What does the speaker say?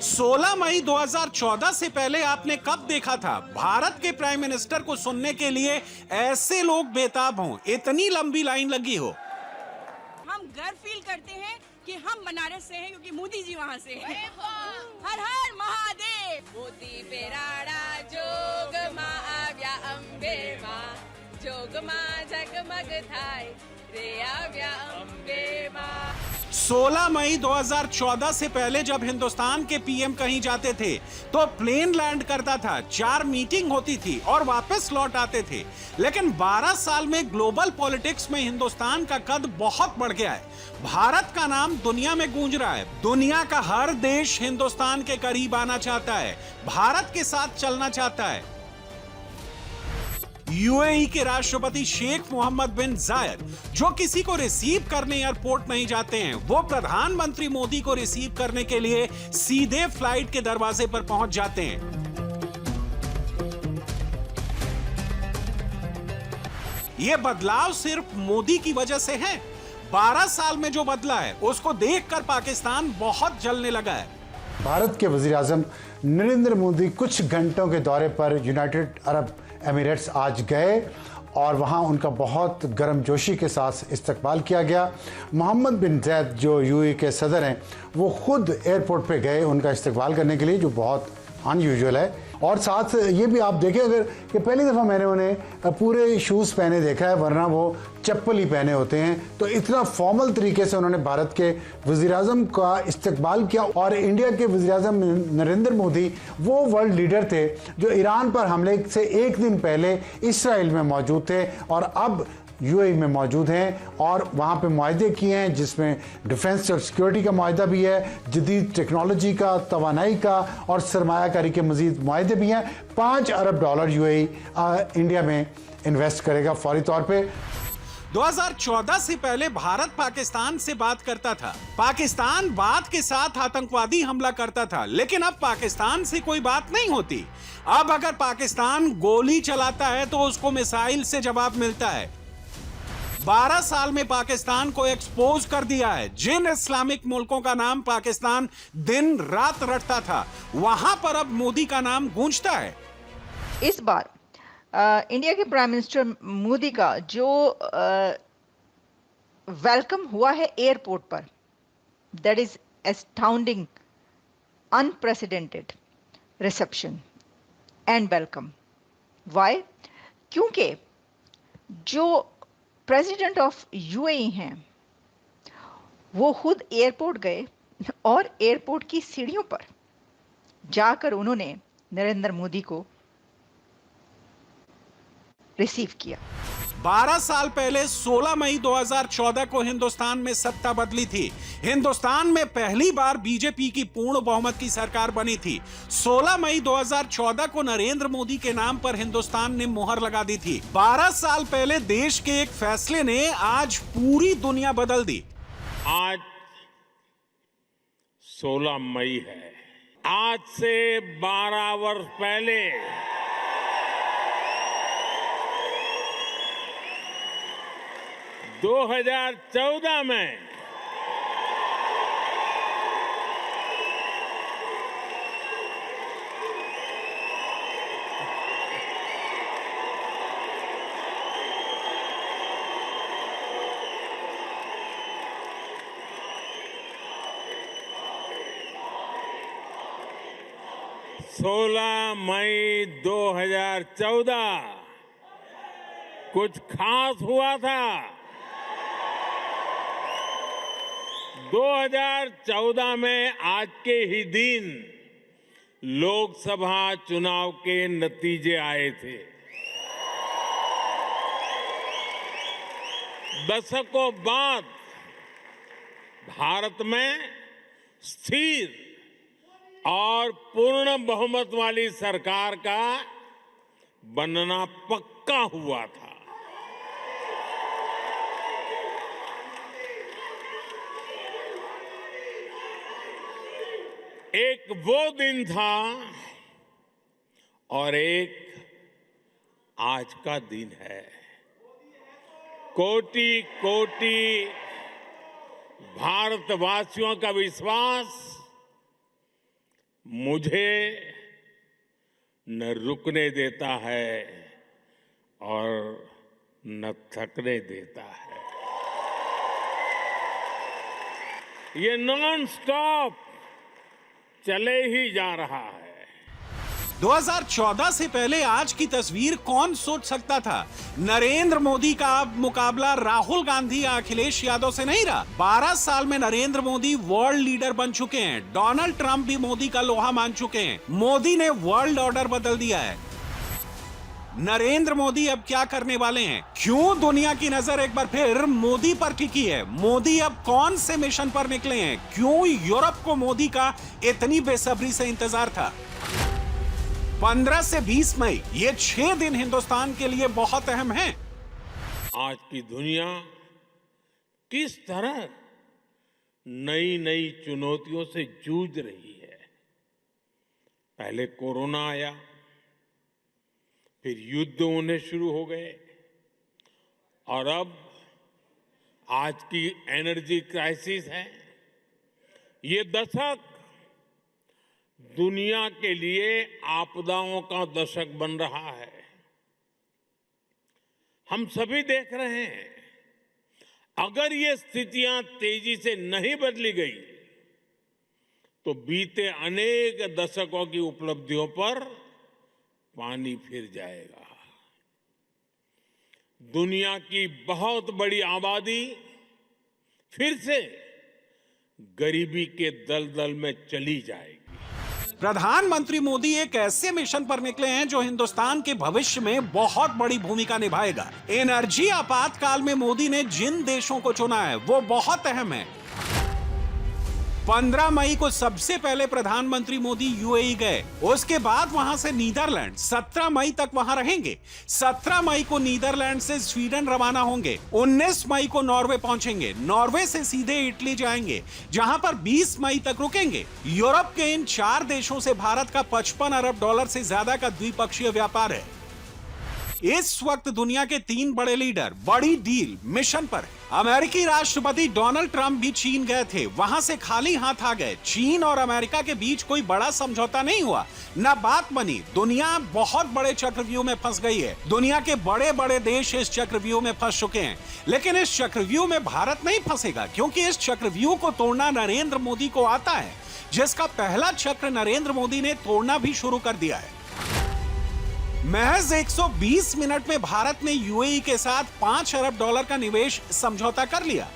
16 मई 2014 से पहले आपने कब देखा था भारत के प्राइम मिनिस्टर को सुनने के लिए ऐसे लोग बेताब हों, इतनी लंबी लाइन लगी हो। हम गर्व फील करते हैं कि हम बनारस से हैं क्योंकि मोदी जी वहाँ से हैं। हर हर महादेव। मोदी बेराड़ा जोग माँ आव्या अम्बे माँ, जोग माँ जगमग थाय रे आव्या अम्बे माँ। 16 मई 2014 से पहले जब हिंदुस्तान के पीएम कहीं जाते थे तो प्लेन लैंड करता था, 4 मीटिंग होती थी और वापस लौट आते थे। लेकिन 12 साल में ग्लोबल पॉलिटिक्स में हिंदुस्तान का कद बहुत बढ़ गया है। भारत का नाम दुनिया में गूंज रहा है। दुनिया का हर देश हिंदुस्तान के करीब आना चाहता है, भारत के साथ चलना चाहता है। यूएई के राष्ट्रपति शेख मोहम्मद बिन जायद जो किसी को रिसीव करने एयरपोर्ट नहीं जाते हैं, वो प्रधानमंत्री मोदी को रिसीव करने के लिए सीधे फ्लाइट के दरवाजे पर पहुंच जाते हैं। ये बदलाव सिर्फ मोदी की वजह से है। 12 साल में जो बदला है उसको देखकर पाकिस्तान बहुत जलने लगा है। भारत के वजीर आजम नरेंद्र मोदी कुछ घंटों के दौरे पर यूनाइटेड अरब एमिरेट्स आज गए और वहां उनका बहुत गर्मजोशी के साथ इस्तकबाल किया गया। मोहम्मद बिन जायद जो यूएई के सदर हैं, वो खुद एयरपोर्ट पे गए उनका इस्तकबाल करने के लिए, जो बहुत अनयूजुअल है। और साथ ये भी आप देखें अगर कि पहली दफ़ा मैंने उन्हें पूरे शूज़ पहने देखा है, वरना वो चप्पल ही पहने होते हैं। तो इतना फॉर्मल तरीके से उन्होंने भारत के वज़ीर-ए-आज़म का इस्तकबाल किया। और इंडिया के वज़ीर-ए-आज़म नरेंद्र मोदी वो वर्ल्ड लीडर थे जो ईरान पर हमले से एक दिन पहले इसराइल में मौजूद थे और अब यूएई में मौजूद हैं और वहाँ पे मुआहदे किए हैं, जिसमें डिफेंस और सिक्योरिटी का मुआहदा भी है, जदीद टेक्नोलॉजी का, तवानाई का और सरमायाकारी के मजीद मुआहदे भी हैं। $5 अरब यूएई इंडिया में इन्वेस्ट करेगा फौरी तौर पे। 2014 से पहले भारत पाकिस्तान से बात करता था, पाकिस्तान बात के साथ आतंकवादी हमला करता था, लेकिन अब पाकिस्तान से कोई बात नहीं होती। अब अगर पाकिस्तान गोली चलाता है तो उसको मिसाइल से जवाब मिलता है। 12 साल में पाकिस्तान को एक्सपोज कर दिया है। जिन इस्लामिक मुल्कों का नाम पाकिस्तान दिन रात रटता था, वहां पर अब मोदी का नाम गूंजता है। इस बार इंडिया के प्राइम मिनिस्टर मोदी का जो वेलकम हुआ है एयरपोर्ट पर, that is astounding, unprecedented reception and welcome. Why? क्योंकि जो प्रेसिडेंट ऑफ यूएई हैं वो खुद एयरपोर्ट गए और एयरपोर्ट की सीढ़ियों पर जाकर उन्होंने नरेंद्र मोदी को रिसीव किया। 12 साल पहले 16 मई 2014 को हिंदुस्तान में सत्ता बदली थी। हिंदुस्तान में पहली बार बीजेपी की पूर्ण बहुमत की सरकार बनी थी। 16 मई 2014 को नरेंद्र मोदी के नाम पर हिंदुस्तान ने मुहर लगा दी थी। 12 साल पहले देश के एक फैसले ने आज पूरी दुनिया बदल दी। आज 16 मई है। आज से 12 वर्ष पहले 2014 में मई 2014 कुछ खास हुआ था। 2014 में आज के ही दिन लोकसभा चुनाव के नतीजे आए थे। दशकों बाद भारत में स्थिर और पूर्ण बहुमत वाली सरकार का बनना पक्का हुआ था। एक वो दिन था और एक आज का दिन है। कोटि कोटि भारतवासियों का विश्वास मुझे न रुकने देता है और न थकने देता है। ये नॉन स्टॉप चले ही जा रहा है। 2014 से पहले आज की तस्वीर कौन सोच सकता था? नरेंद्र मोदी का अब मुकाबला राहुल गांधी या अखिलेश यादव से नहीं रहा। 12 साल में नरेंद्र मोदी वर्ल्ड लीडर बन चुके हैं। डोनाल्ड ट्रंप भी मोदी का लोहा मान चुके हैं। मोदी ने वर्ल्ड ऑर्डर बदल दिया है। नरेंद्र मोदी अब क्या करने वाले हैं? क्यों दुनिया की नजर एक बार फिर मोदी पर टिकी है? मोदी अब कौन से मिशन पर निकले हैं? क्यों यूरोप को मोदी का इतनी बेसब्री से इंतजार था? 15 से 20 मई ये 6 दिन हिंदुस्तान के लिए बहुत अहम हैं। आज की दुनिया किस तरह नई नई चुनौतियों से जूझ रही है। पहले कोरोना आया, फिर युद्ध होने शुरू हो गए और अब आज की एनर्जी क्राइसिस है। ये दशक दुनिया के लिए आपदाओं का दशक बन रहा है। हम सभी देख रहे हैं, अगर ये स्थितियां तेजी से नहीं बदली गई तो बीते अनेक दशकों की उपलब्धियों पर पानी फिर जाएगा। दुनिया की बहुत बड़ी आबादी फिर से गरीबी के दलदल में चली जाएगी। प्रधानमंत्री मोदी एक ऐसे मिशन पर निकले हैं जो हिंदुस्तान के भविष्य में बहुत बड़ी भूमिका निभाएगा। एनर्जी आपातकाल में मोदी ने जिन देशों को चुना है वो बहुत अहम है। 15 मई को सबसे पहले प्रधानमंत्री मोदी यूएई गए, उसके बाद वहां से नीदरलैंड, 17 मई तक वहां रहेंगे। 17 मई को नीदरलैंड से स्वीडन रवाना होंगे। 19 मई को नॉर्वे पहुंचेंगे। नॉर्वे से सीधे इटली जाएंगे, जहां पर 20 मई तक रुकेंगे। यूरोप के इन 4 देशों से भारत का $55 अरब से ज्यादा का द्विपक्षीय व्यापार है। इस वक्त दुनिया के 3 बड़े लीडर बड़ी डील मिशन पर हैं। अमेरिकी राष्ट्रपति डोनाल्ड ट्रंप भी चीन गए थे, वहां से खाली हाथ आ गए। चीन और अमेरिका के बीच कोई बड़ा समझौता नहीं हुआ, न बात बनी। दुनिया बहुत बड़े चक्रव्यूह में फंस गई है। दुनिया के बड़े बड़े देश इस चक्रव्यूह में फंस चुके हैं, लेकिन इस चक्रव्यूह में भारत नहीं फंसेगा, क्योंकि इस चक्रव्यूह को तोड़ना नरेंद्र मोदी को आता है, जिसका पहला चक्र नरेंद्र मोदी ने तोड़ना भी शुरू कर दिया है। महज 120 मिनट में भारत ने यूएई के साथ $5 अरब का निवेश समझौता कर लिया।